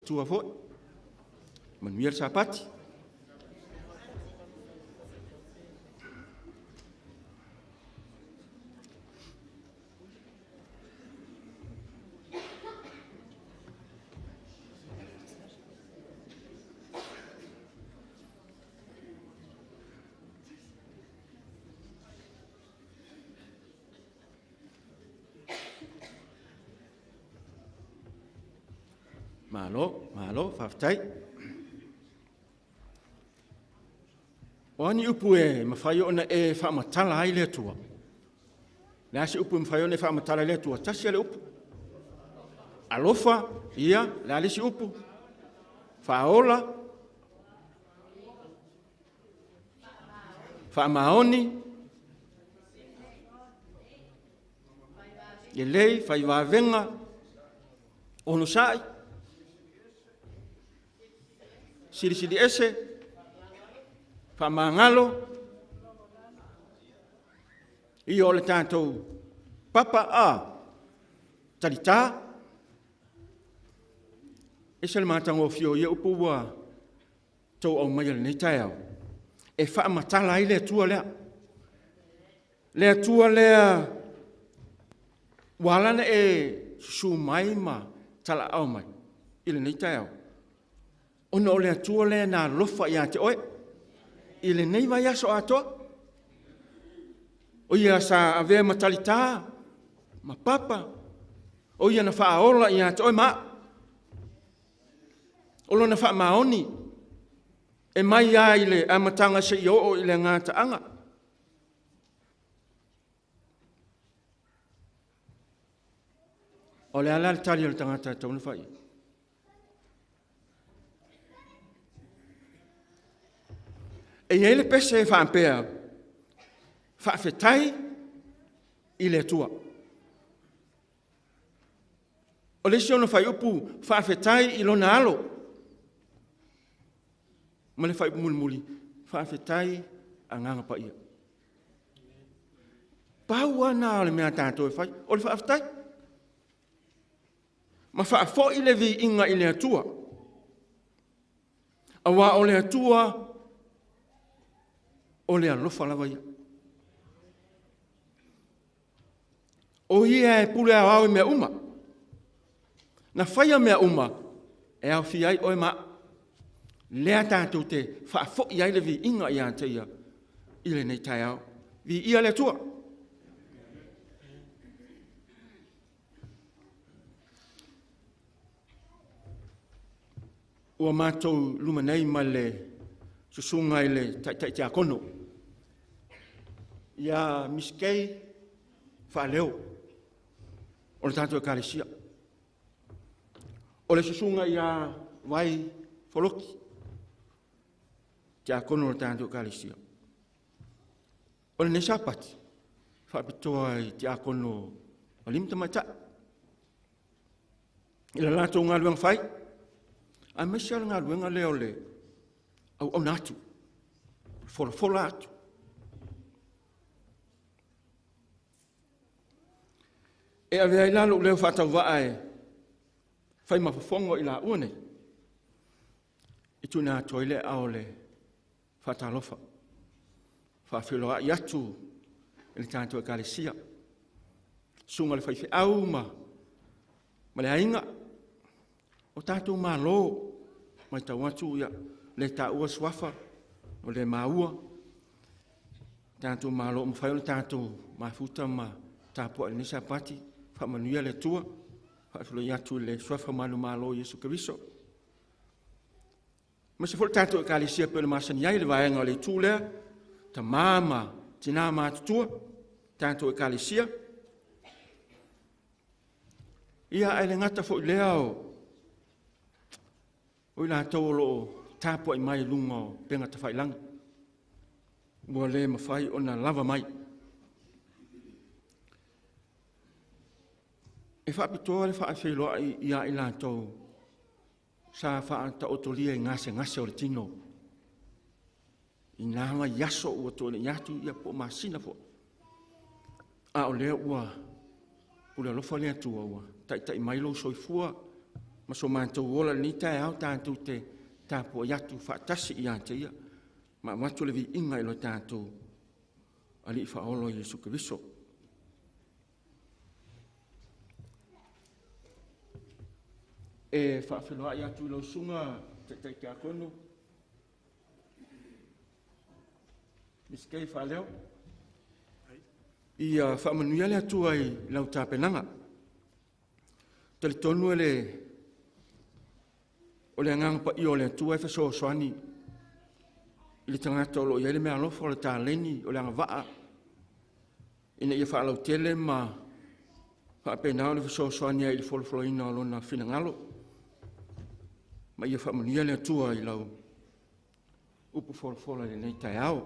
tua foi. Manuel Sapati. Malo, whawhtai. O ani upu e mawhai ona e whaamatala ai lea tua. Le asi upu e mawhai ona e whaamatala lea tua. Tasi ale upu. Alofa, ia, le alisi upu. Whaola. Whaamaoni. E lei, whai wavenga. Ono sai. Siri ese, whamangalo, i o le tātou papa a tarita, e se le mātango fio ia upu wa tau au mai nei tai au. E whaamatala ai lea tua lea. Lea tua lea walana e su mai ma tala au mai. Ile nei tai au. Ona o le atua le na lofa ia te oe. I le nei vai aso atoa. O ia sa avea matalita, ma papa. O ia na whaaola ia te oe ma. Olo na wha maoni. E mai ia i le amatanga se i o i le ngāta anga. O le ala le tali o le tangata tauna whai. E ele pese fa ampea fa fetai ile tua. O le siono fai upu fa fetai ilo na alo. Ma le fai muli fa fetai anganga pa ia. Paua na le mea tātou e fai. O le fa fetai. Ma fa fo ile vi inga ile tua. Awa o le tua o le alofa lava ia. O ia e pule au mea uma. Na whaia mea uma, e au fiai oe ma. Lea tātou te whaafo iai le vi inga ia te ia. Ile nei tai au. Vi ia le tua. Ua mātou lumanei ma le susunga i le Tiakono. Ia Misikei Failauga. O le tātou e kāresia. O le susunga ia wai foloki. Tiakono o le tātou e kāresia. O le ne Sapati. Whaapitoa i Tiakono o limta Tama'ita'i. I le lātou ngā luenga whai. A mesi ala ngā luenga leo le au natu. Fola atu. E avea i lalo leo whatau waa e whai mafafongo i la uane. I tuna toile ao le whatalofa. Whawhiloa i atu i le tātou e kāresia. Sunga le whaiwhi au ma le ainga. O tātou mā lo mai tau atu ia le tā ua swafa o le maua. Tātou mā lo mwhai o le tātou mā futa ma tāpua le Sapati. Whamanuia le tua. Whaafilo i atu le swafa manu mā lo Yesu Keriso. Ma se fole tātou e kāresia pe le masani ai le vaenga o le tūlea. Ta māma tina mā tutua. Tātou e kāresia. Ia ai le ngata fo i lea o. O ila tau lo tāpua i mai lunga o penga ta whailang. Mua le mawhai o na lava mai. E whaapitoa le whaafeiloa i a ila tau. Sa whaata otolia i ngase o le tino. I ngāma yaso ua tōne yatu ia po masina fo. A o lea ua. Ula lofa lea tua ua. Tai mailo soifua. Ma so mātou ola ni tae au tātou te tāpua iatu whaatasi i ante ia. Ma watu le vi inga ilo tātou ali i whaolo Iesu Keriso. E whaafilua i atu ilo sunga te Tiakono. Misikei Failauga. I whaamanuia le atu ai lau tāpenanga. Tali tonu ele o le anganga pa i o le atu ai whaso soani. I le tangata o lo i ele mea alofa o le tāleni o le anga waa. Ina ia whaalau tele ma whaapenao le whaso soani ai le folofoloina o lona finangalo. Ma ia whaamanuia le atu ai lau upu folofola le nei tai au.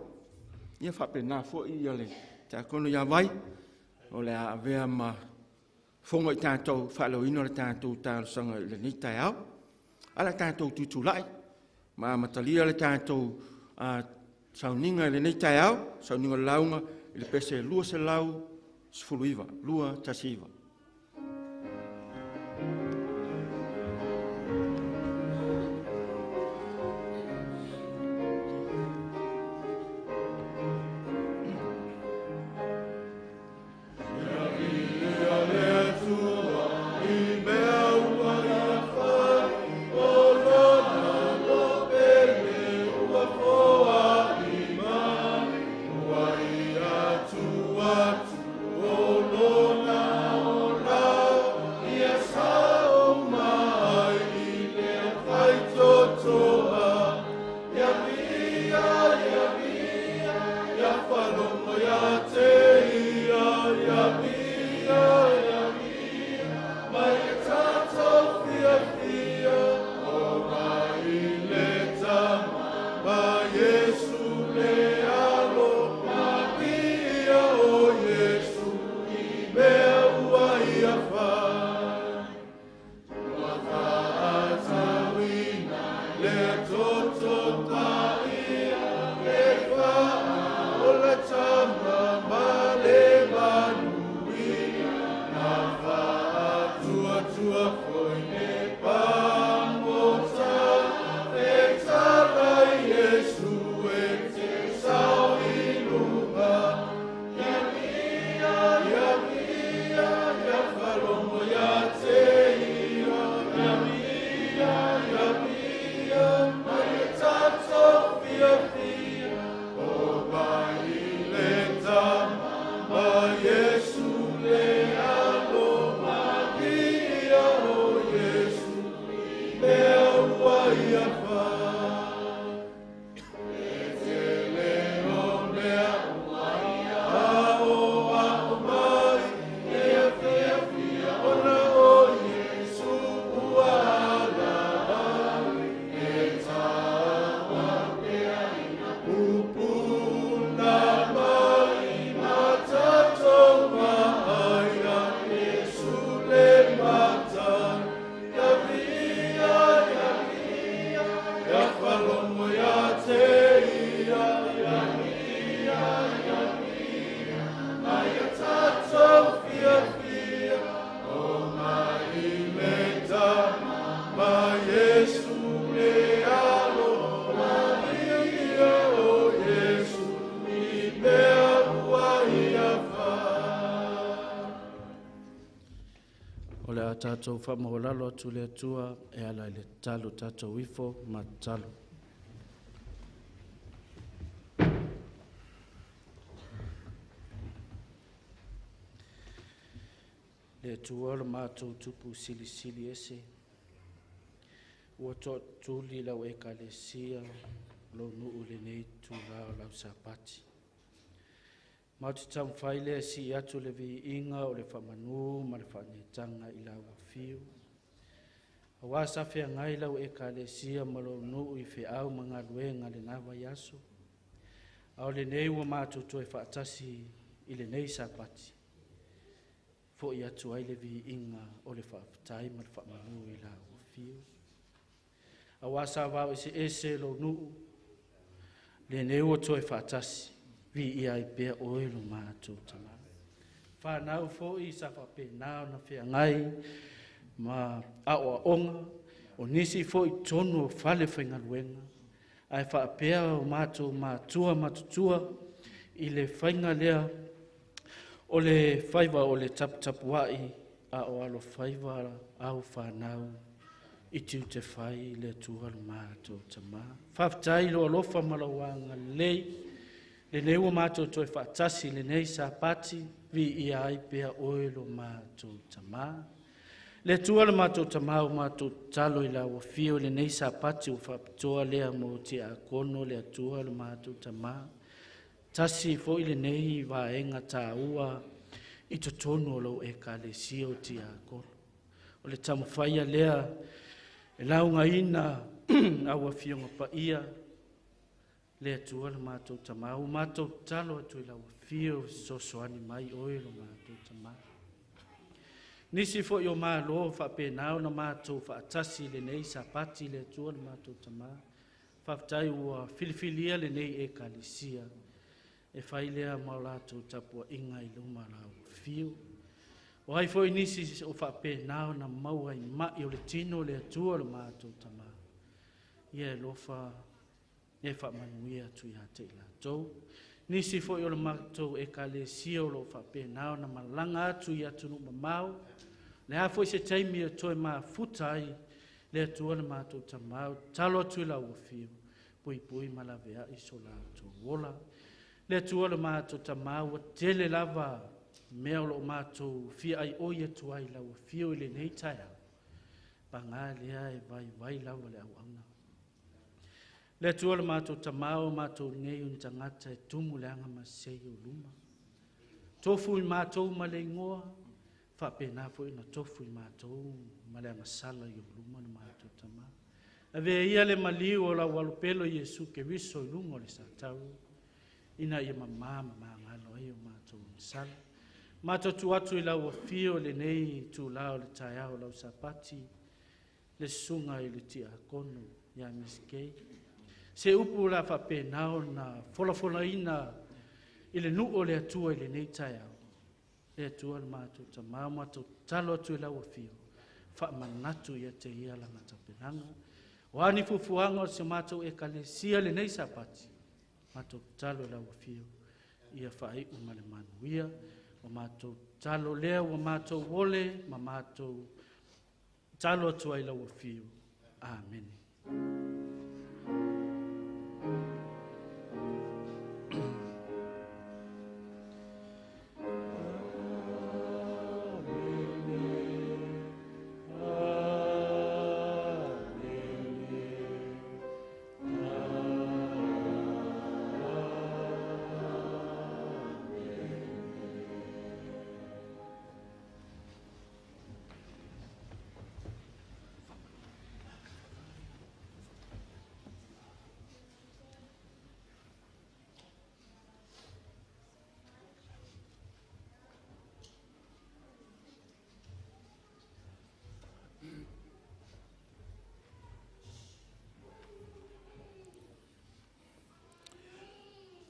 Ia whaapenao fo i le Tiakono ia vai, o le avea ma fonga i tātou whaalauina o le tātou tālusanga i le ni tai au. Ala tātou tutulai, ma matalia le tātou sauninga i le ni tai au, sauninga launga i le pese lua se lau, sfuluiva, lua tasiva. Tātou whamahoralo atu le atua e ala le talo tātou wifo ma talo. Le atua lo mātou tupu sili sili ese. Ua tūli lau e ka le sia lo nuu le nei tu lao lau sapati. Mauti tam whaile si atu le vi inga o le whamanu ma le whanetanga i lau a fiu. A wasa whea ngai lau e ka le sia malo nuu i whi au mga luenga le nawa yaso. Au le nei ua mātou toi whaatasi i le nei sapati. Fo i atu ai le vi inga o le whaapatai ma le whamanu i lau a fiu. A wasa wau ese lo nuu le nei ua toi whaatasi. Vi ia I pea oilo mātou tamara. Whanau fo I sa whapenao na whea ngai, ma awa onga, o nisi fo i tonu o fale whaingaluenga. Ai whaapea o mātou mātua matutua i le whainga lea o le whaiva o le tapu wai a o alo whaiva au whanau i tiu te whai le tualu mātou tama. Whaftai lo alofa malawanga lei, le neua mātou toi whaatasi le nei Sapati vi i ai pea oilo mātou tama. Le tualu mātou tama o mātou talo i la wafio le nei Sapati o whapitoa lea mo Tiakono le tualu mātou tama. Tasi fo i le nei vaenga tā ua i to tonu o lo e ka le sio Tiakono. O le tamu whaia lea e launga ina awa fionga pa ia le atua le mātou tamau. Mātou talo atu i lawa fio sosoani mai oilo mātou tamau. Nisi fo i o maa loo whapenao na mātou whaatasi le nei Sapati le atua le mātou tamau. Whaftai ua filifilia le nei e kalisia. E whailea maulatou tapua inga i luma lau fio. O hai foi nisi o whapenao na maua i mai o le tino le atua le mātou tama. Ia e lofa, e whamanuia tu i hate i la tau. Nisi foi o le mātou e ka le sio lo whapenao na malanga atu i atunu mamau. Le ha foi se taimi o toi maa futai le atua le mātou tama. Talo atu i la uafio, pui pui malavea i so la atu wola. Le atua le mātou tama ua tele lava mea o lo mātou fia ai oia tuai lau fio i le nei taia. Panga lea e vai lau le au auna. Le atua le mātou tamao mātou nei un tangata e tumu le anga masei o luma. Tofu i mātou ma le ingoa, whapena fo ina tofu i mātou ma le anga sala i o luma na mātou tamao. A vea ia le maliu o la walupelo Jesu ke riso i lungo le satau. Ina ia mamama ngalo ai o mātou sala. Mātou tu atu i lau fio le nei tu lao le taiao lau Sapati, le sunga i le Tiakono, ia Misikei. Se upu la whapenao na fola ina i le nuo le atua i le nei taiao. Le atua le mātou tamau, mātou talo atu i lau fio, whamanatu ia te ia langa tapenanga. O ani fufuanga o se mātou e kalesia le nei Sapati, mātou talo i lau fio, ia whai umale manuia, o mātou talo lea o mātou wole, ma mātou talo atua i lau fio. Amen.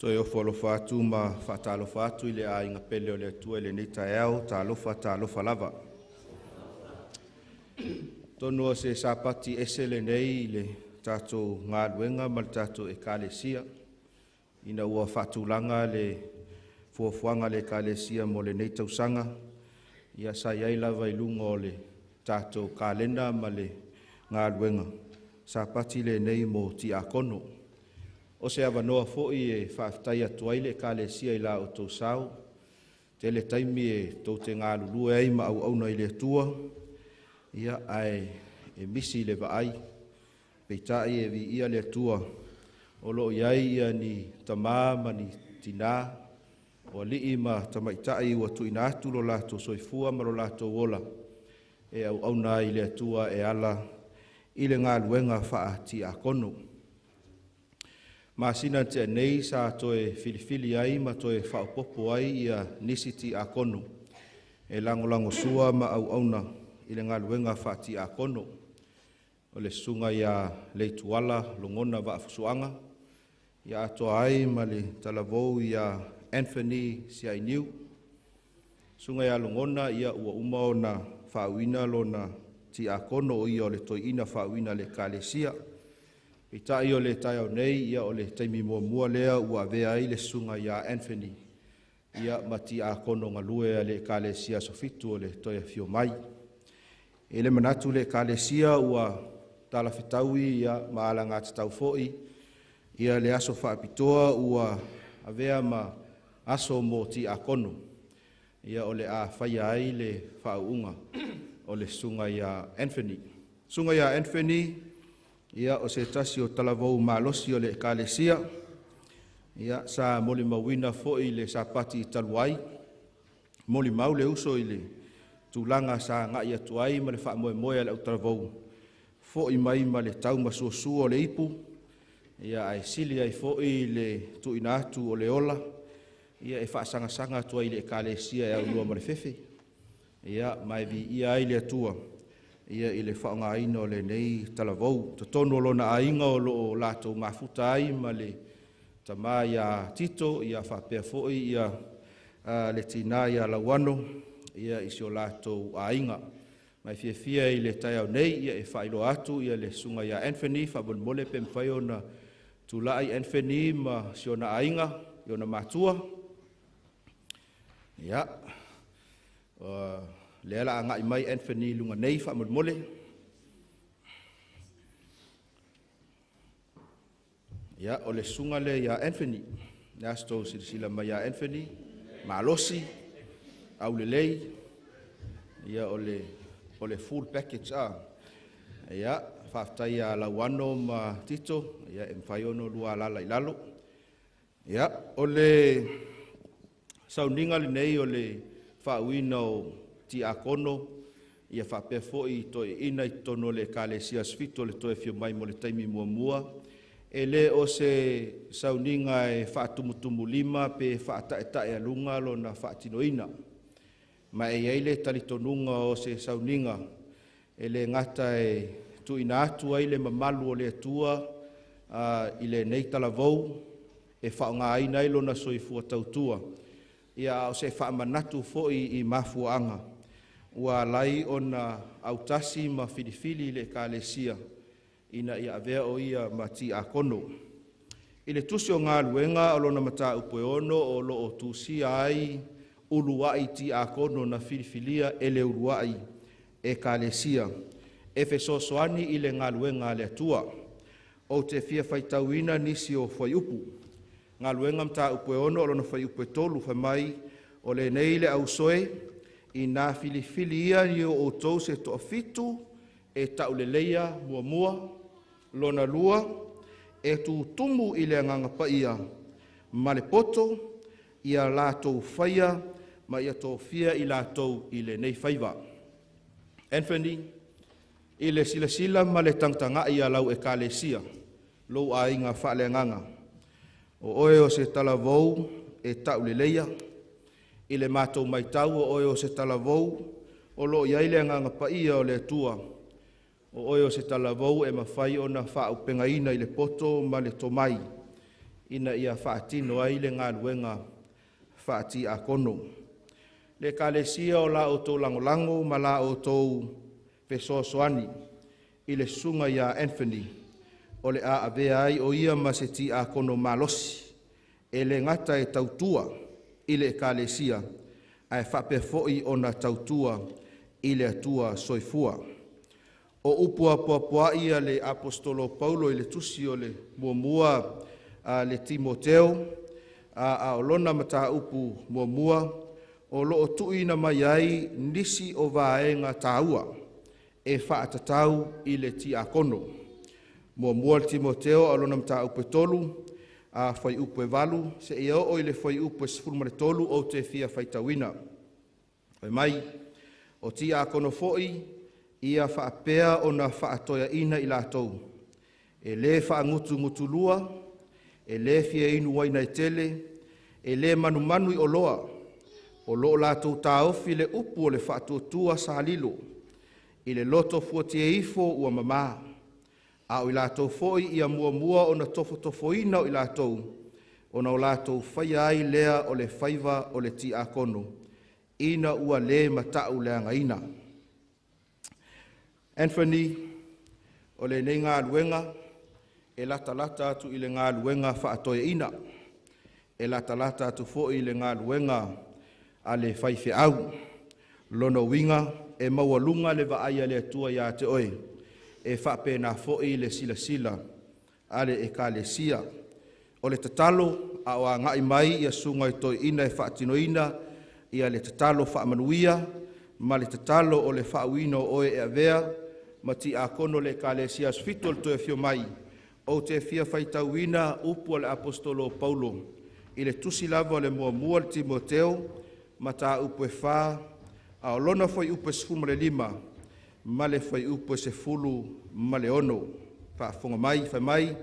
Toi o whalofa atu ma whatalofa atu i le a inga pele o le atua i le nei taeau, talofa lava. Tonua se Sapati ese le nei i le tātou ngā luenga ma le tātou e kālesia. Ina ua whatulanga le fuafuanga le kālesia mo le nei tausanga. Ia sa iai lava i lunga o le tātou kalenda ma le ngā luenga. Sapati le nei mo Tiakono. O se avanoa fo'i e whaafitai atuai le kālesia i la o tau sau. Te le taimi e tau te ngā lulua ei ma au auna i le atua. Ia ai e misi le vaai. Peitai e vi ia le atua. O lo iai ia ni tamā ma ni tina. O lii ma Tama'ita'i ua tuina atu lo lato soifua ma lo lato wola. E au auna i le atua e ala i le ngā luenga wha Tiakono. Masina te nei sa toe filifili ai ma toe whaopopo ai ia nisi Tiakono. E lango sua ma au auna i le ngā luenga wha Tiakono. O le sunga ia leituala longona wa afusuanga. Ia atoa ai ma le talavou ia Anthony Siainiu. Sunga ia longona ia ua umao na whauina lo na Tiakono o ia o le toiina whauina le kalesia. I tai o le tai au nei, ia o le taimi mua lea ua vea ai le sunga ia Anthony. Ia ma Tiakono ngalue le kalesia sofitu o le toia fio mai. E le manatu le kalesia ua tala fitaui ia maala ngā tatau foi. Ia le aso whaapitoa ua avea ma aso mo Tiakono. Ia o le a whaia ai le whauunga o le sunga ia Anthony. Sunga ia Anthony, ia o se tasi o talavou malosi o le kalesia. Ia sa moli mawina foi le Sapati i taluai. Moli mau le uso i le tūlanga sa ngai atuai ma le whaamoe le au talavou. Foi mai ma le tau masuasu o le ipu. Ia ai sili ai foi le tuina atu o le ola. Ia e whaasanga atuai le kalesia e au lua ma le fefe. Ia mai vi ia ai le atua. Ia i le whaonga ino le nei talavou. Totono lona ainga o loo lato mafuta ai ma le tama ia tito, ia whapea foi, ia le tina ia lawano, ia isi o lato ainga. Mai fia i le tai au nei, ia e whailo atu, ia le sunga ia Anthony, whabon mole pe mwhai o na tulai Anthony ma si o na ainga, i o na matua. Ia. Le ala anga i mai Anthony lunga nei whamon mole. Ia, o le sunga le ia Anthony. Le asto sila mai ia Anthony. Malosi. Au le lei. Ia o le full package a. Ia, whaftai a lauano ma tito. Ia, e mwhaiono lua lala i lalo. Ia, o le sauninga le nei o le whauina o Tiakono. Ia whapea foi to ina i tono le kalesia sfito le toe fio mai mo le taimi mua. E le o se sauninga e whaatumutumu lima pe whaataetae alunga lo na whaatinoina. Ma e eile talitonunga o se sauninga. E le ngata e tuina atu ai le mamalu o le atua i le nei talavou. E whaonga aina ilo na soifua tautua. Ia o se whaamanatu foi i mafuanga. Ua lai o na autasi ma filifili le kalesia. Ina ia avea o ia ma Tiakono. I le tusi o ngā luenga o lona mata upoeono o lo o tusi ai uluai Tiakono na filifilia e le uluai e kalesia. E fesosoani i le ngā luenga le atua. O te fia faitauina nisi o fai upu. Ngā luenga mata upoeono o lona fai upoe tolu fai mai o le neile au soe i nā filifilia ni o tou se toa fitu e tauleleia mua lona lua e tu tumu i le nganga paia ma le poto ia lātou whaia ma ia tō fia i lātou i le nei whaiva. Anthony, i le sila ma le tangtanga ia lau e kalesia, lou a inga whaale nganga. O oe o se talavou e tauleleia, i le mātou mai tau o oe o se talavou o lo iai le nganga paia o le tua. O oe o se talavou e mawhai o na whaupenga ina i le poto ma le tomai. Ina ia whaatino ai le ngā luenga Tiakono. Le kalesia o la o tō langolango ma la o tō pesosoani. I le sunga ia Anthony. O le a avea ai o ia ma se Tiakono malosi. E le ngata e tautua i le kalesia. Ai whapefoi o na tautua i le atua soifua. O upua puapua ia le apostolo Paulo i le tusi o le muamua le Timoteo a olona mata upu muamua o lo o tuina mai ai nisi o vaenga taua e whaatatau i le Tiakono. Muamua le Timoteo a olona mata upu tolu a whai upu valu se ia o i le whai upu sifuruma le tolu o te fia whaitawina. Oi mai o Tiakono foi ia whaapea o na whaatoia ina i lātou. E le whaangutu lua, e le fia inu waina i tele, e le manu i oloa. O loo lātou tāofi le upu o le whaatuatua sa lilo. I le loto fuatia ifo ua mamā. A o i lātou foi ia mua o na tofo ina o i lātou. O na o lātou whaia ai lea o le whaiva o le Tiakono. Ina ua le matau le angaina. Anthony, o le nei ngā luenga, e lata atu i le ngā luenga whaatoe ina. E lata atu fo i le ngā luenga a le whaiwhi au. Lono winga, e maua lunga le vaaia le atua ia te oe. E whapena fo i le sila ale e ka le sia. O le tatalo, a o a ngai mai ia sunga i toi ina e whaatino ina, ia le tatalo whaamanuia, ma le tatalo o le whaawino oe e avea, ma Tiakono le ka le sia sfitol to e fio mai, o te fia whaitauina upu le apostolo Paulo, i le tusi lava le mua le Timoteo, ma ta upu e wha, a o lona fai upu e sfuma le 5, ma le fai upu e se fulu ma le ono, whaafonga mai, fai mai,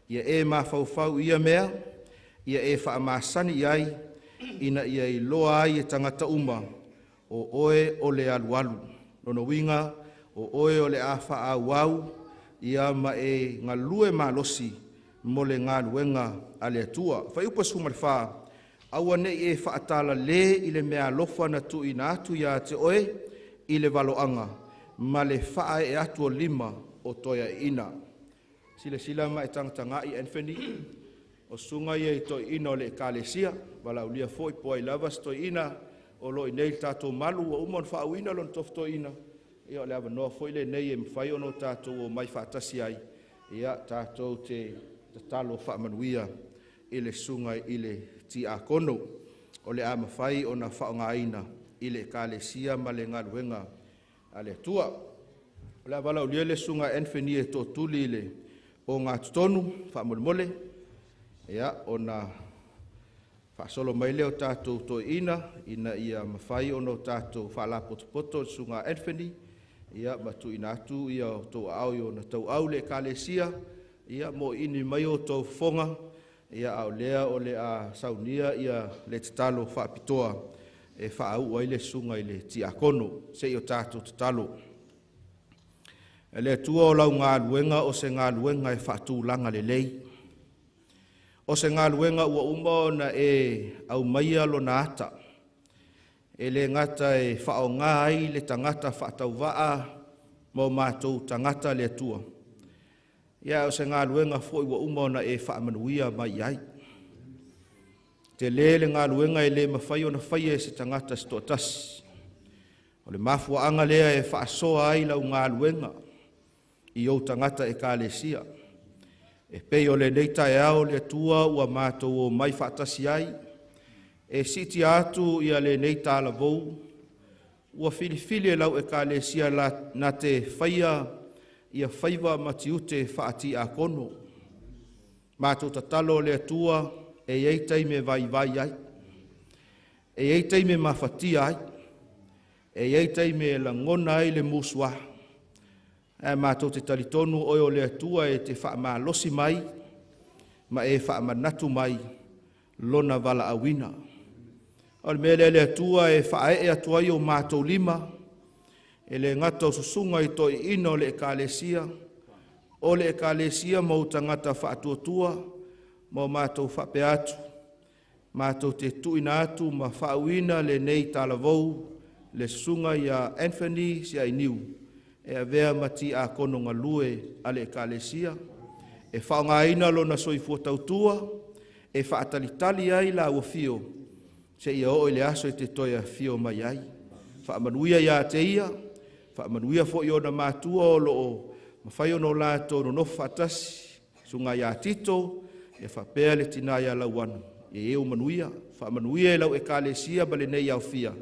ia e ma fau ia mea, ia e whaamasani iai, ina ia i loa ai e tangata uma, o oe o le alualu, nono winga, o oe o le awha au, ia ma e ngā lue ma losi, mo le ngā luenga a le atua. Whai upa suma le wha, aua ne e whaatala le i le mea lofa na tu i na atu ia te oe, i le valoanga, ma le wha e atua 5 o toia ina. Sila ma e tangtanga i Anthony, o sunga ia i toi ina o le ekalesia, wala ulia fo i poa i lavas toi ina, o lo i nei tātou malu, o umon whaawina lon tof toi ina, ia o le ava noa fo i le nei e mwhai ono tātou o mai whaatasi ai, ia tātou te talo whaamanuia i le sunga i le Tiakono, o le ama whai o na whaonga aina, i le ekalesia ma le ngaluenga a le tua. O le avala ulia le sunga Anthony e tō tuli le o ngā tutonu, whaamole, ia o na whaasolo mai leo tātou to ina ia mawhai ono tātou whaalapoto sunga Anthony, ia matu ina atu, ia o tau au i o na tau au le kalesia, ia mo ini mai o tau fonga, ia au lea o le a saunia, ia le tatalo whaapitoa, e whaau ai le sunga i le Tiakono, se i o tātou tatalo. E le tua o lau ngā luenga o se ngā luenga e whaatu langa le lei. O se ngā luenga ua umao na e au maia lo na ata. E le ngata e whao ngā ai le tangata whaatau waa mo mātou tangata le tua. Ia o se ngā luenga fo ua umao na e whaamanuia mai ai. Te le ngā luenga e le mawhai o na whai e se tangata stotas. O le mafua anga lea e whaasoa ai lau ngā luenga. I o tangata e kalesia. E pei o le neita e ao le tua ua mātou o mai whaatasi ai. E siti atu ia le neita ala vou. Ua filifili e lau e kalesia na te whaia ia whaiva matiute whaati a kono. Mātou tatalo le tua e eitai me vai ai. E eitai me mawhatia ai. E eitai me langona ai le musua. E mātou te talitonu oi o le atua e te whaamalosi mai, ma e whaamanatu mai, lona vala awina. O le mele le atua e whae e atua i o mātou 5, e le ngata o susunga i toi ino le ekalesia, o le ekalesia mau tangata whaatuatua, mau mātou whape atu, mātou te tuina atu ma whaawina le nei talavou, le sunga i a Anthony si ai niu. E a vea mati a kono ngā lue ale ekalesia, e whaonga ina lo na soifua tautua, e whaatalitali ai la ua fio, se ia o le aso i te toia fio mai ai. Whaamanuia ia te ia, whaamanuia fo i o na mātua o loo, mawhai ono lātou no nofu whaatasi, sunga ia tito, e whapea le tina ia lauanu, e eo manuia, whaamanuia e lau ekalesia bale nei au fia,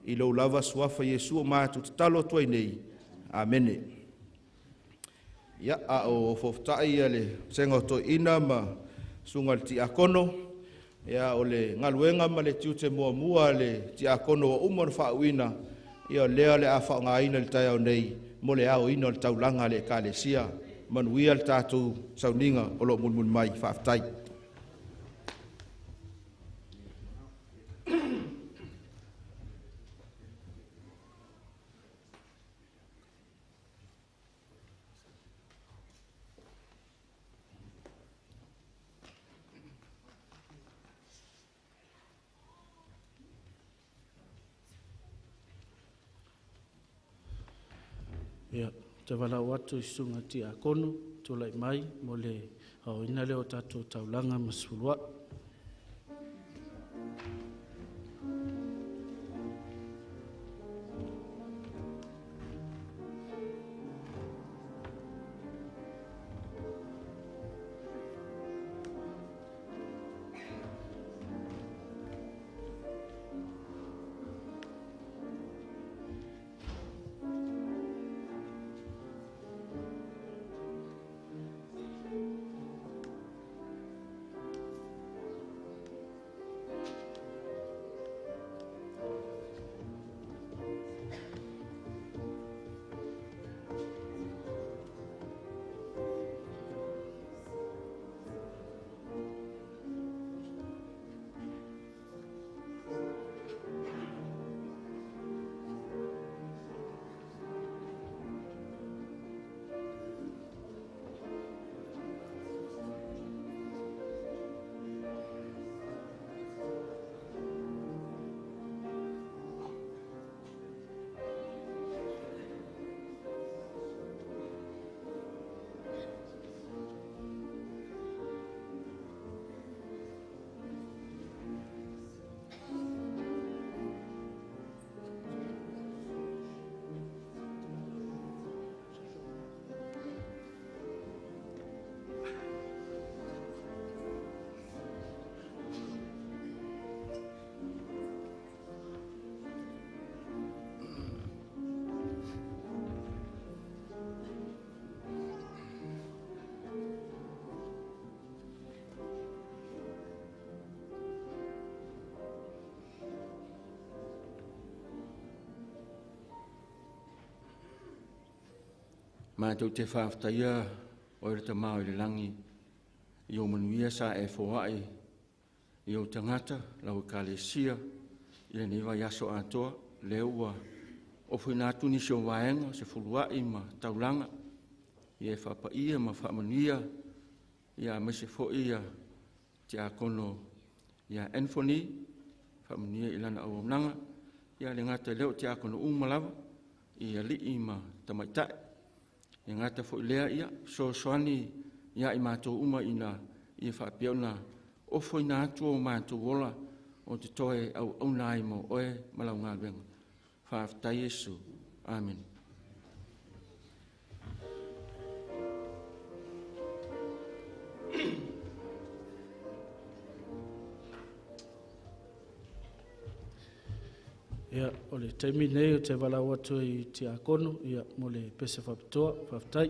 i lau lava suafa Yesu o mātu te talo tuai nei. Amene. Ia a o fofutai ia le senga o to ina ma sunga le Tiakono. Ia o le ngaluenga ma le tiute mua le Tiakono o umon whaawina. Ia lea le a whaonga ina le tai au nei. Mo le ao ina le taulanga le kalesia. Manuia le tātou sauninga o lo mun mai whaafitai. Ia, te walau atu I sunga Tiakono, tolai mai, mo le au ina leo tatou taulanga masulua. Mātou te whāwhtaia o re te mao I le langi I o manuia sa e whoai I o tangata lau ka le sia I le niwa yaso atoa le ua o whinatu ni sio waenga se fuluai ma taulanga I e whapaia ma whamanuia I a mese foia Tiakono I a Anthony whamanuia I lana au nanga I a le ngata leo Tiakono umalawa I a li ma Tama'ita'i E ngata fo lea ia, so soani ia I mātou uma ina I whapiauna o whaina atu o mātou wola o te toe au aunai mo oe malau ngā luenga. Whaaftai Yesu. Amen. Ia, o le taimi nei o te walau atu I Tiakono, ia mo le pese whapitoa, whaftai.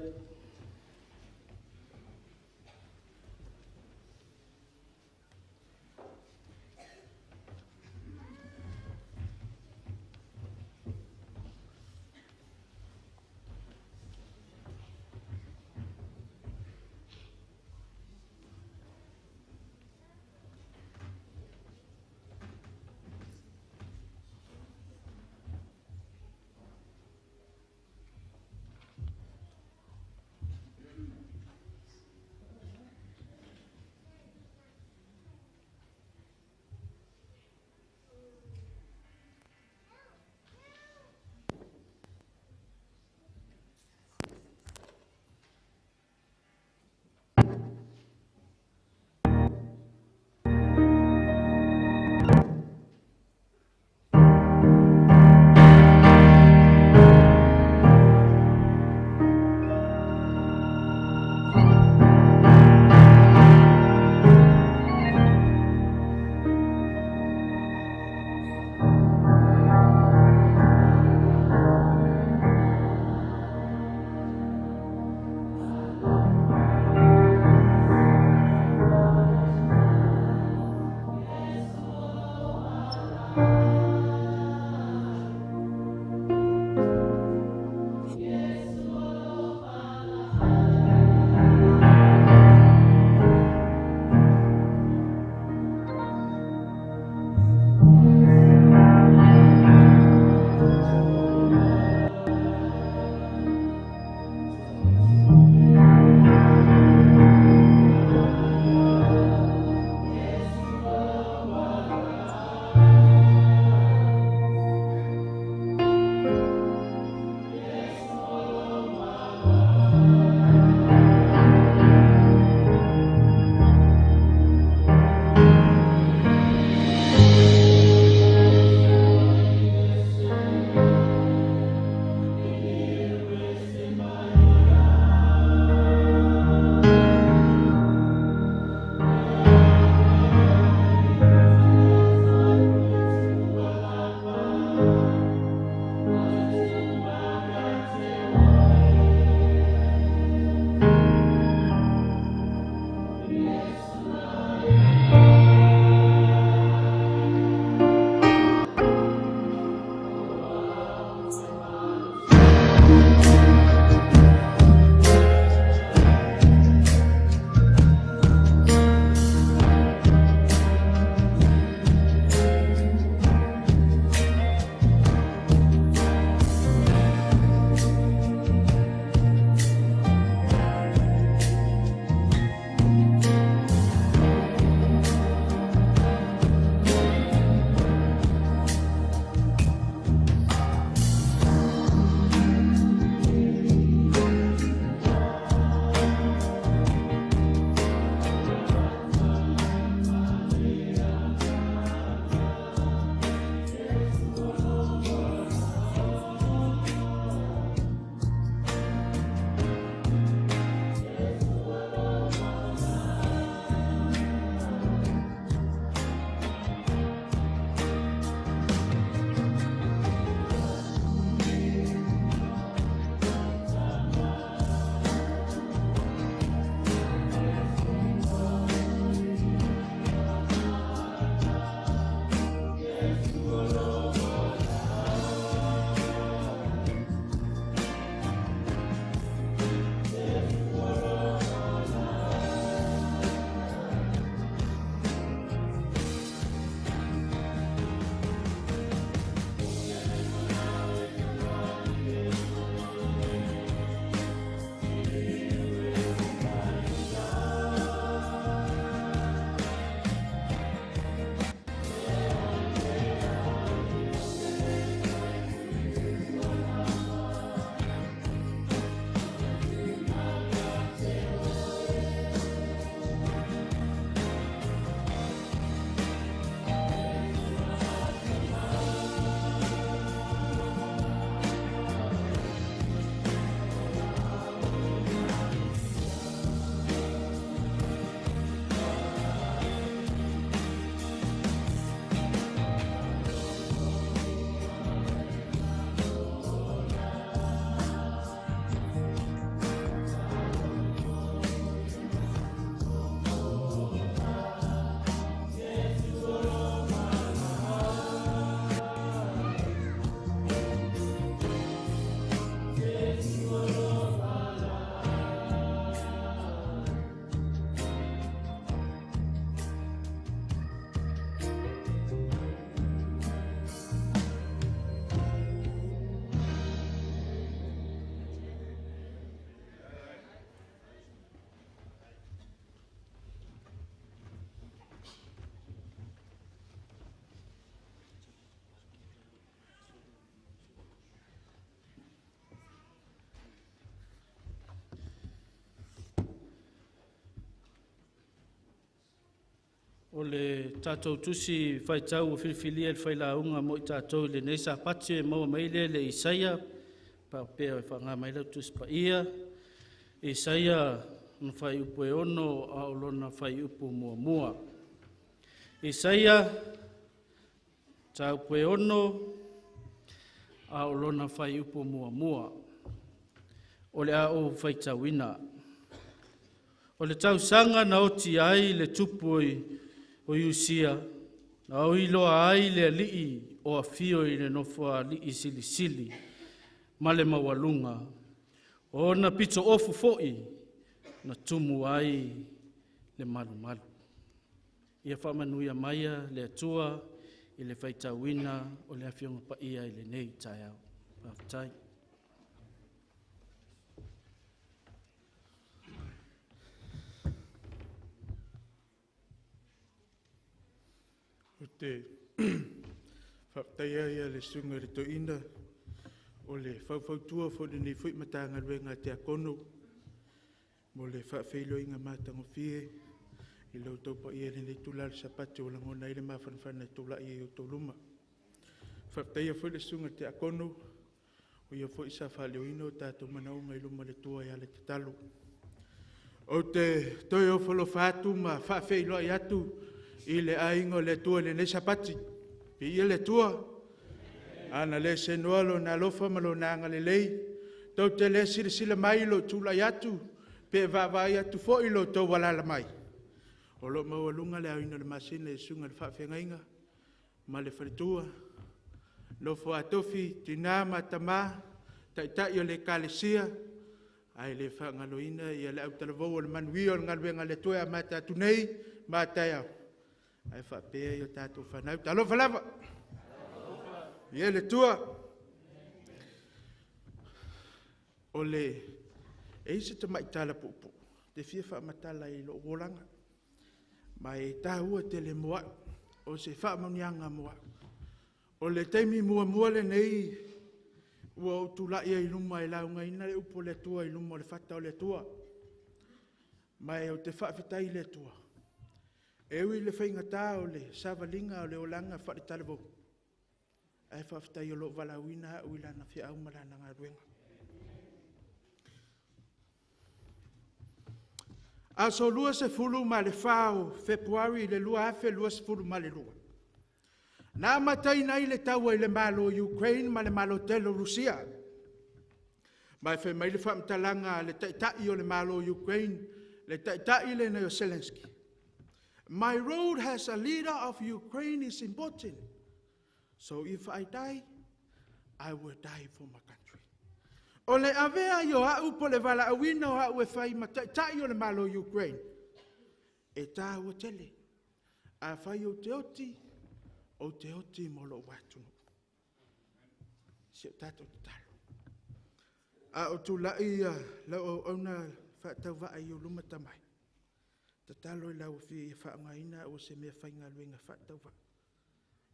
o le tātou tusi whaitau o whiwhilia le whailaunga mo i tātou le nei Sapati e maua meile le Isaia, pa pēr e whanga meila tusi pa ia. Isaia na whai upu e ono a o lona whai upu mua mua. Isaia ta upu e ono a o lona whai upu mua mua. O le a o whaitauina. O le tausanga na oti ai le tupu o Iusia, na o iloa ai le alii o a fio i le nofo alii sili sili, ma le mawalunga. O na pito ofu foi, na tumu ai le malu malu. Ia whamanuia maia le atua i le whaitauina o le awhionga pa ia i le nei tai au. Pātai. O te whaptaia ia le sunga rito ina o le whauwhautua fo nei fwoi matanga ruenga Tiakono mo le whawhailo inga mātango fie i lau taupa ia le nei tūlari Sapati o langona i le mawhanwhana i tūla ia i o tōluma. Whaptaia fwoi le sunga Tiakono o ia fwoi sa whaleo ina o tātou manaunga i luma le tua ia le te talo. O te toi o whalo whātu ma whawhailo i atu i le aingo le tua le nei Sapati, pi ia le tua. Ana le se noalo na lofa malo nanga le lei, tau te le sila mai lo tula yatu, pe vai atu fo ilo tau walala mai. O lo mawalunga le awina le masina e sunga le whawhengainga, ma le wharitua, no fo atofi, tina matama, tai o le kalesia, ai le whangaloina, ia le au talavou o le manuio, ngalwenga le tua mata tunei, matai au. Ai whapea i o tātou whanau. Talo whalawa! Ia le tua. O le eise te maitala pupu. Te fia whamatala i lo wolanga. Mai e tāua te le mua. O se whamanianga mua. O le teimi mua le nei. Ua o tula ia i luma i launga ina le upo le tua i luma o le whata o le tua. Mai o te whawhitai le tua. Ewi le whainga tā o le savalinga o le olanga wharitalevo. Ai whawhitai o lo walawina o ilana whia au malana ngā ruenga. A so lua se fulu ma le whao Februari le lua afe lua se fulu ma le lua. Nā matai nei le taua i le malo Ukraine ma le malo telo Rusia. Mai whai mai le whamtalanga le taitai o le malo Ukraine, le taitai le na o Zelensky. My road has a leader of Ukraine is important. So if I die, I will die for my country. O le avea yo hau po le vala awina o hau e whai matai o le malo Ukraine. E tā ua tele. A whai o te oti mo lo watunu. Si o tātou te talo. A o tu lai lau o ona whaatau wa ai o luma tamai. Ta talo i lau fi e whaangaina o se mea whainga luenga whaatau wa.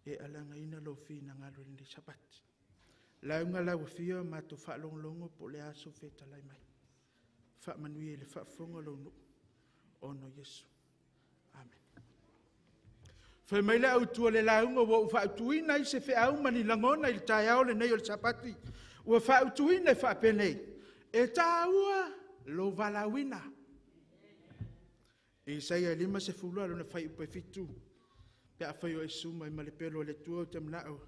E alangaina lo fi na ngā luenga Sapati. Launga lau fia ma to whaalonglongo po le aso whetalai mai. Whaamanui e le whaafonga lo no. Ono Yesu. Amen. Whai mai le au tua le launga wa whaatuina i se whaau mani langona i le tai au le nei o le Sapati. Ua whaatuina i whaapenei. E tāua lo valawina. E Isaia 5 se fulua lona whai upe fitu. Pea whai o esu mai malepelo le tua o te mnao.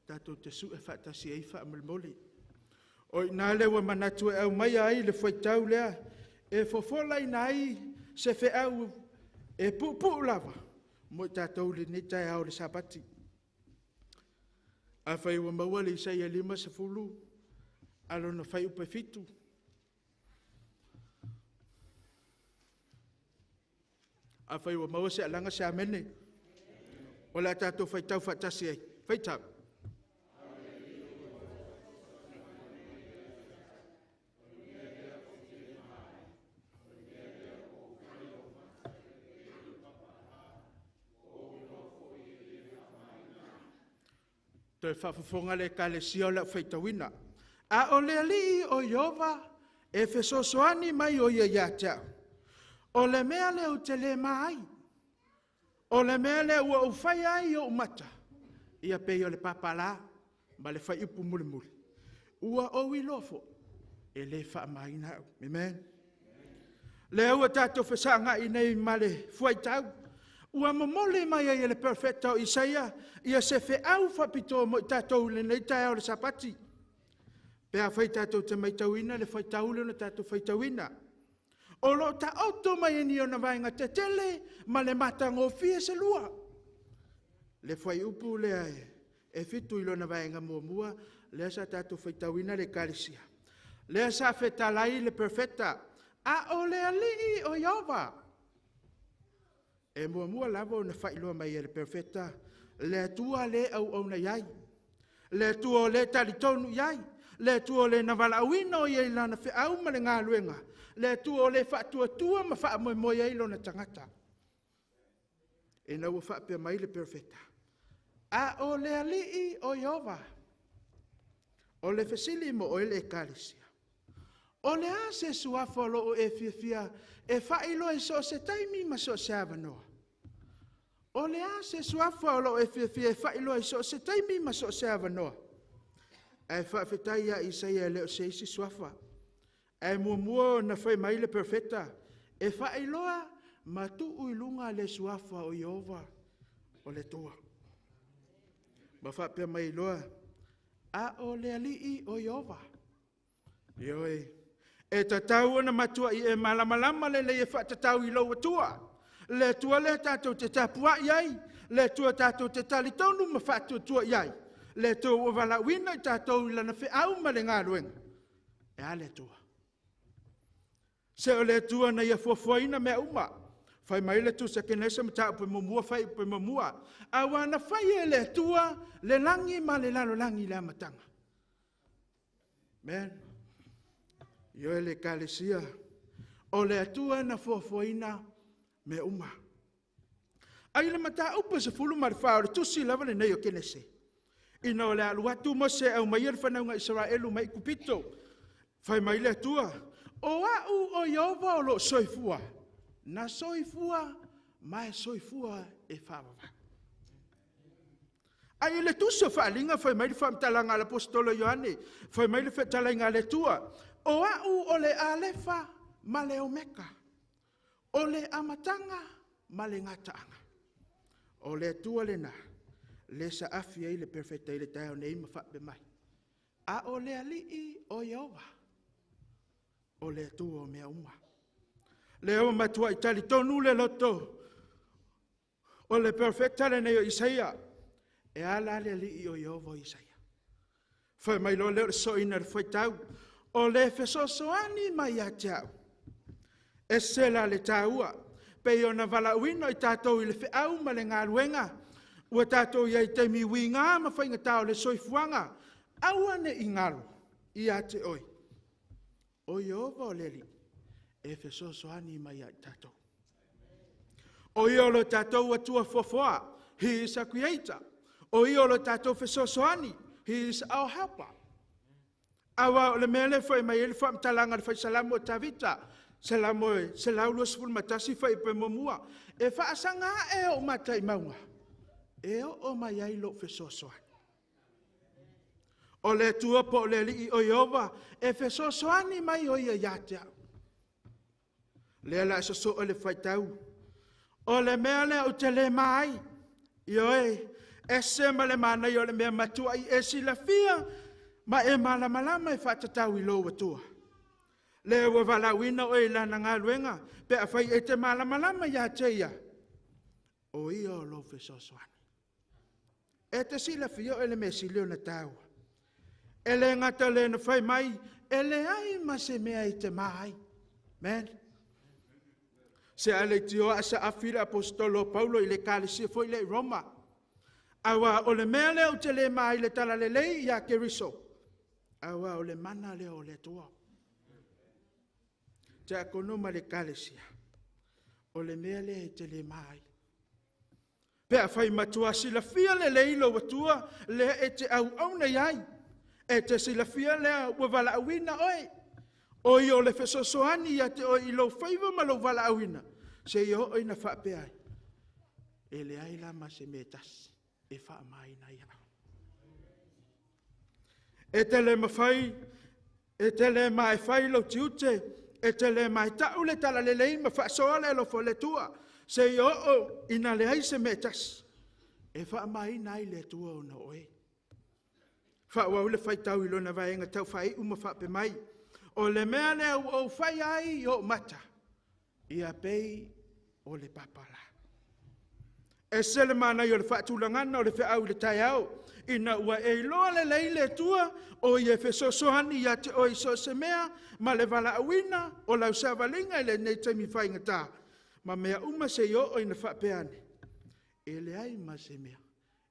Tātou te su e whaatasi e wha amalmoli. O i nā lewa manatu e au mai ai le whaitau lea. E fofolai nai se whaau e pupu lava. Mo i tātou le netai au le Sapati. A whai ua maua le Isaia 5 se fulu. Alona whai upe fitu. A whai ua maua se alanga se amene. O la tātou whaitau whaatasi e. Whaitau. Toi whawhafonga le ka le sio la whaitawina. A o le ali o Iova e whesosoani mai o ia ia tau. O le mea le o te le mai. O le mea le ua ufai ai o umata. Ia pei o le papala, ma le fai upu muli muli. Ua o ilofo, e le wha maina au. Amen. Le ua tātou whasanga i nei ma le fuai tau. Ua mamole mai ai le perfecta o Isaia, ia se fe au whapito mo i tātou le nei tai o le sapati. Pea whai tātou te maitauina, le whai taule na tātou whai tauina. O lo ta oto mai ni o na vainga te tele, ma le matanga o fia se lua. Le whai upu le ai, e fitu ilo na vainga mua, le sa tātou whai tauina le karisia. Le sa fetalai le perfecta, a o le alii o Iova. E mua lava o na whai loa mai le perfecta, le atua le au na iai. Le atua o le talitonu iai. Le atua o le na vala awina o iai lana whi au ma le ngā luenga. Le atua o le whaatua ma wha moe moe iai lo na tangata. E na ua whaapea mai le perfecta. A o le alii o Iova. O le fesili mo o le ekalisia. O le a se suafa lo o e fia e whailo e so se taimi ma so se avanoa. O le a se suafa lo e fia e whailo e so se taimi ma so se avanoa. E whaafetai a Isaia leo se isi suafa. E mua na whai mai le perfecta. E whailoa ma tu uilunga le suafa o Iova o le toa. Ma whaapea mai loa. A o le alii o Iova. Ioi. E tatau ana matua i e malamalama le e whaatatau i lau atua. Le tua le tātou te tapua iai. Le tua tātou te talitonu ma whaatuatua iai. Le tua ua wala wina i tātou i lana whi au ma le ngā ruenga. E a le tua. Se o le tua na ia fuafuaina mea uma. Whai mai le tu sa kenesa ma tāu pe mamua whai pe mamua. Awana whai e le tua le langi ma le lalo langi le amatanga. Men. Io le kalesia. O le atua na fuafuaina me uma. Ai le mata upa se fulu marifao le tusi lava le nei o kenese. Ina o le aluatu mo se au mai whanaunga Israelu mai kupito. Whai mai le atua. O au o Iova o lo soifua. Na soifua, mai soifua e whawawa. Ai le tusi o whaalinga whai mai le whamtalanga le apostolo Ioane. Whai mai le whamtalanga le tua. O au o le alefa ma le omeka. O le amatanga ma le ngataanga. O le tua le na. Le sa afia i le perfecta i le tae o nei ma whape mai. A o le alii o Iova. O le tua o mea uma. Le o matua i tali tonu le loto. O le perfecta le nei o Isaia. E ala le alii o Iova o Isaia. Whai mai lo leo so ina le whai tau. O le fesosoani mai a tiau. E sela le taua. Pei o na vala uino i tātou i le whiau ma le ngā ruenga. Ua tātou iai te miwi ngā ma whainga tau le soifuanga. Aua ne i ngalo. I a te oi. O Iova o leli. E fesosoani mai a tātou. O iolo tātou atua fofoa. He is a creator. O iolo tātou fesosoani. He is our helper. Awa o le mele whai mai ele wha mtalanga le whai salamo o tavita. Salamo e, salaulu sful matasi whai pe momua. E wha asanga e o matai maunga. E o mai ai lo fesosoani. O le tua po le li o Iova. E fesosoani mai o ia yatea. Le la so o le whai tau. O le mele o te le mai. Ioe. E se ma le mana i o le mea matua i e si la fia. Ma e malamalama e whatatau i lo atua. Le ua walawina o e lana ngā luenga. Pe a whai e te malamalama ia teia. O i o lo fesosoani. E te sila fio e le me silio na tau. E le ngata le na whai mai. E le ai ma se mea i te mai. Men. Se ale tio asa afira apostolo Paulo i le kalisia foi le Roma. Awa o le mea leo te le mai le tala le lei ia keriso. Awa o le mana leo le tua. Tiakono ma le kalesia. O le mea le te le mai. Pea fai matua sila fia le leilo watua le e te au auna iai. E te sila fia le wawala awina oi. O i o le fesosoani ia te o i lo faiva ma lo wala awina. Se i o i na whape ai. e le ai la ma se me tasi, e wha mai na ia. E te le mawhai, e te le mai whai lo tiute, e te le mai tau le tala le lei ma wha soa le lo fo le tua, se i o ina le ai se me tasi, e wha mai na i le tua o na oe. Wha wau le whai tau ilo na vaenga tau whai uma wha pe mai, o le mea le au whai ai o mata, ia pei o le papala. E sele mana i o le whaatulangana o le whiau le tai au, ina ua e loa le leile tua, o i e whesosohani ia te oi so se mea, ma le wala awina, o lau savalinga i le nei taimi whainga tā. Ma mea uma se i o ina whapeane. E le ai ma se mea,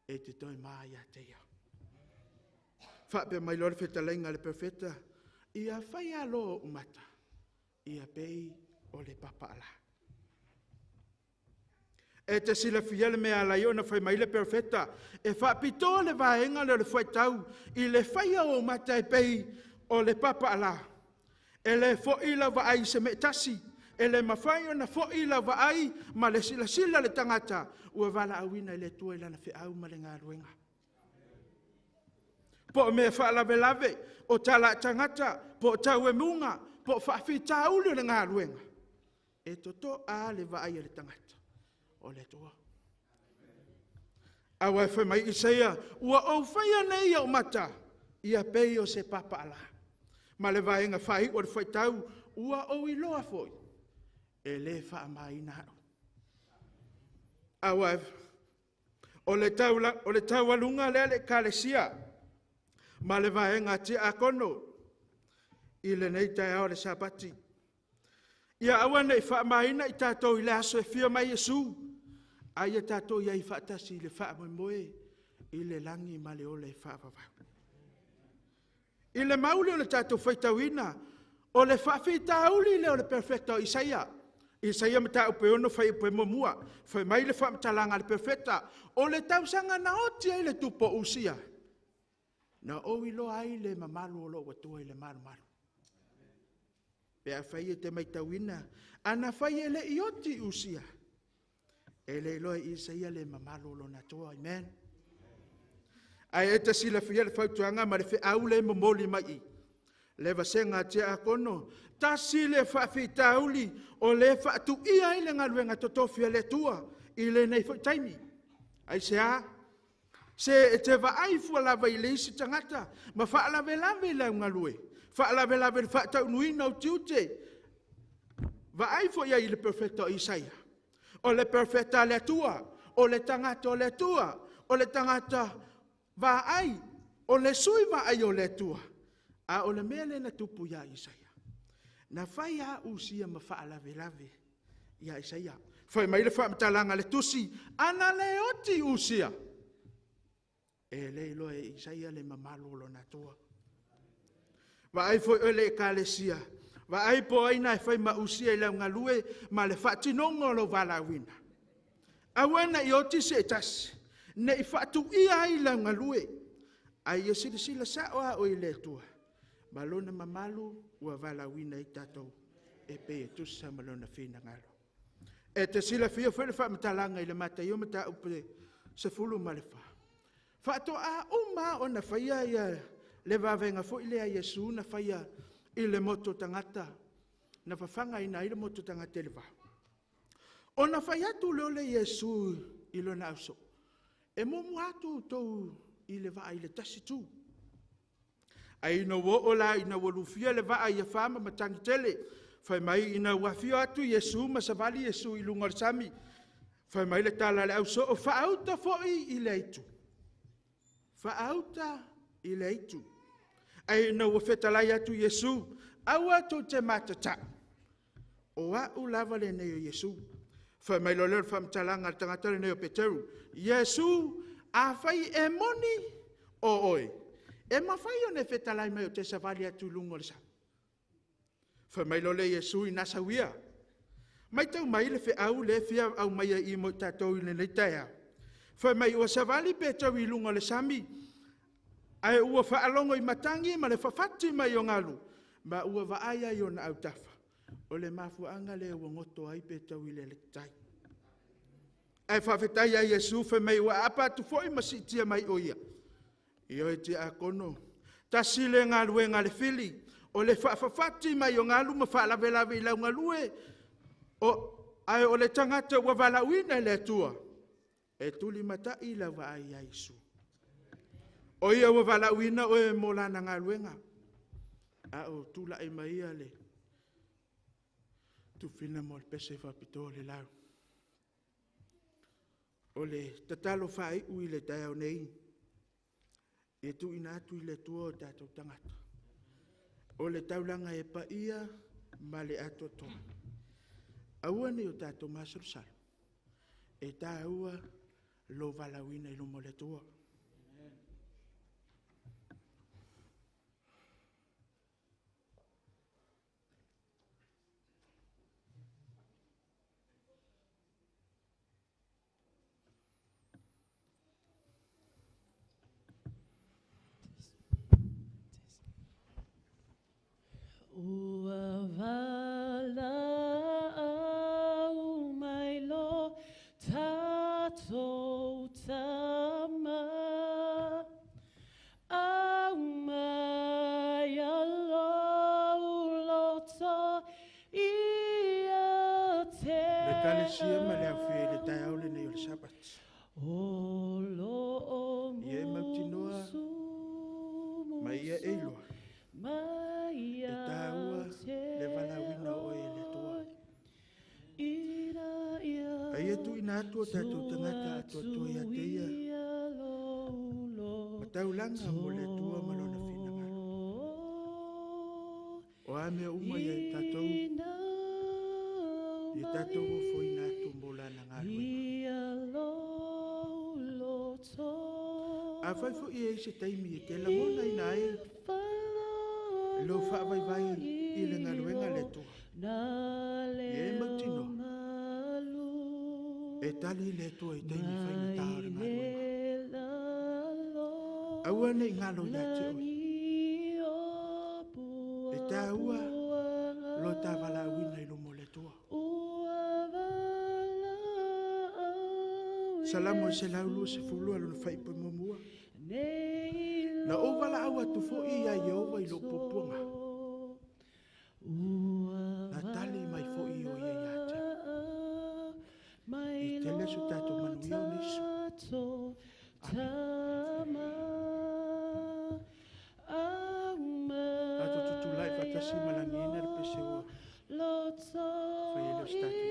e te toi maa ia te ia. Whape mai lor whetalenga le perfeta, ia whai alo umata, ia pei o le papala. E te sila fiele mea la iona whai mai le perfeta, e whapito le vaenga le whai tau, i le whai o umata e pei o le papala. E le fo'ila vaai se me tasi, e le mawhai o na fo'ila vaai, ma le sila le tangata, ua wala awina i le tua ilana whiau ma le ngā ruenga. Po me whaalawelawe, o tala tangata, po tau e munga, po whaafita uli le ngā ruenga. E toto a le vaai le tangata, o le tua. Awa e mai Isaia, ua o whaia nei o mata, ia pei o se papa ala. Ma le vaenga whai o le whai tau, ua o iloa foi, e le wha mai nao. Awa o le tau alunga le kalesia, ma le vaenga Tiakono, i le nei tai ao le Sapati. Ia awa nei wha maina i tātou i le aso e whia mai Jesu. Ai e tātou i ai whaatasi i le wha moe i le langi ma le ole wha wawau. I le mauli o le tātou whaitauina, o le wha whitauli le o le perfecta o Isaia. Isaia mata upe ono whai upe momua, whai mai le wha matalanga le perfecta, o le tausanga na oti ai le tupo usia. Na o ilo ai le mamalu o lo watua i le maru. Pea whai e te maitauina, ana whai e le ioti usia. E le ilo i Isaia le mamalu o lo natua, amen. Ai e te sila fia le whautuanga ma le whi au le momoli mai. Le vasenga Tiakono, ta si le whawhitauli o le whaatu ia i le ngaluenga totofia le tua i le nei whaitaimi. Ai se a, se te vaai fualawa i le isi tangata, ma whaalawe le ngalue, whaalawe le whaatau nuina o tiute, vaai fo ia i le perfecta o Isaia, o le perfecta le tua, o le tangata o le tua, o le tangata vaai, o le sui vaai o le tua, a o le mele na tupu ia Isaia. Na whai a usia ma whaalawe ia Isaia. Whai mai le whaamatalanga le tusi, ana le oti usia. E le ilo e Isaia le mamalolo na toa. Wa ai foi ele kalesia. Wa ai po aina e whai ma usia i leo ngalue, ma le whaatinongo lo walawina. Awena i oti se tasi, ne i whaatu ia i leo ngalue. Ai e sila saoa o i le tua. Malona mamalu ua walawina i tatou e pe e tusa malona whina ngalo. E te sila fia whele whamatalanga i le mata i o mata upe se fulu ma le wha. Whaato a uma o na whaia ia le wawenga fo i lea Yesu na whaia i le moto tangata. Na whawhanga ina i le moto tangata le wha. O na whaia tu leo le Yesu i lo na auso. E momu atu tou i le wha i le tasi tu. Ai no wo ola ina wolufia le va ia fama matangi tele fai mai ina wafio atu Yesu masavali Yesu i lunga sami fai mai le tala le auso o faauta foi i leitu faauta i leitu ai no wo fetalai atu Yesu awa to te matata o a ulava le ne Yesu fai mai lo le fam talanga tangata le ne Peteru Yesu a fai e moni o oi. E mawhai o ne whetalai mai o te savali atu lungo le sa. Whai mai lo le Yesu i nasa wia. Mai tau mai le whe au le whia au mai i mo tatou i le neitaia. Whai mai ua savali pe tau i lungo le sami. Ai ua whaalongo i matangi ma le whawhati mai o ngalu. Ma ua waaia i o na au tafa. O le mafuanga le ua ngoto ai pe tau i le tai. ai whawhetai a Iesu whe mei wa apa tu fo i masitia mai o ia. I oi Tiakono. Ta sile ngā lue ngā le whili. O le whawhawhati mai o ngā luma whaalawelawe i lau ngā lue. Ai o le tangata ua walauina le atua. E tuli mata i la wa ai a Iesu. O ia ua walauina o e molana ngā luenga. A o tula e mai a le. Tu fina mo le pese whapito le lau. O le tatalo whai ui le tai au nei. E tu ina atu i le tua o tātou tangata. O le taulanga e pa ia ma le ato toa. Aua ni o tātou masarusalu. E tā aua lo valawina i lumo le tua. Ua vala au mai lo tātou tama au mai alo loto ia te Le tane sia ma le au fie le tai au le nei o le Sapati. o lo o Ia e mautinoa ma ia e iloa. mai E tā ua le valawina o e le tua. Ai e tu ina atu o tātou tangata atu atu ia te ia. Ma taulanga mo le tua ma lona fina ngā. O a mea uma ia e tātou. Ia tātou o fo ina atu mo lana ngā luenga. A fai fo ia e se taimi e te lamona ina ai. Lo wha vai vai i le ngā luenga le tua. Ia e mautino. E tali le tua i taimi whai na tāore ngā luenga. Aua nei ngalo ia te oi. E tā ua lo tā wala wina i lumo le tua. Salamo e se laulu se fulua luna whai pa mamua. Na o wala aua tu fo i a Yehova i lo pupunga. Na tali mai fo i o ia ia te. I tele su tato manuia o nisu. Tato tutu lai fatasi malangina le pese ua. Fai ele o statu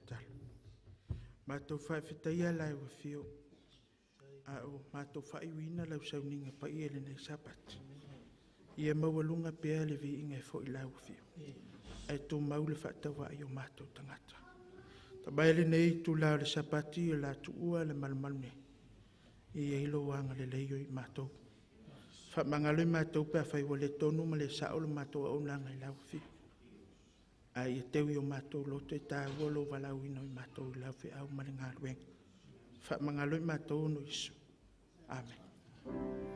ta. Mātou whai whitaia lai wa whio. Au mātou whai wina lau sauninga pa i ele nei Sapati. Ia mawalunga pēa le vi inga fo i lau wa whio. Ai tō maule whaatawa i o mātou tangata. Ta baile nei tū lau le Sapati i la tu ua le malmalne. I eilo wanga le leio i mātou. Wha mangaloi mātou pēa whai wa le tonu ma le sao le mātou au langa i lau wa whio. Ai e tewi o mātou loto e tā wolo walau ino i mātou i lau whi au mare ngā ruenga. Wha mangaloi mātou no isu. Amen.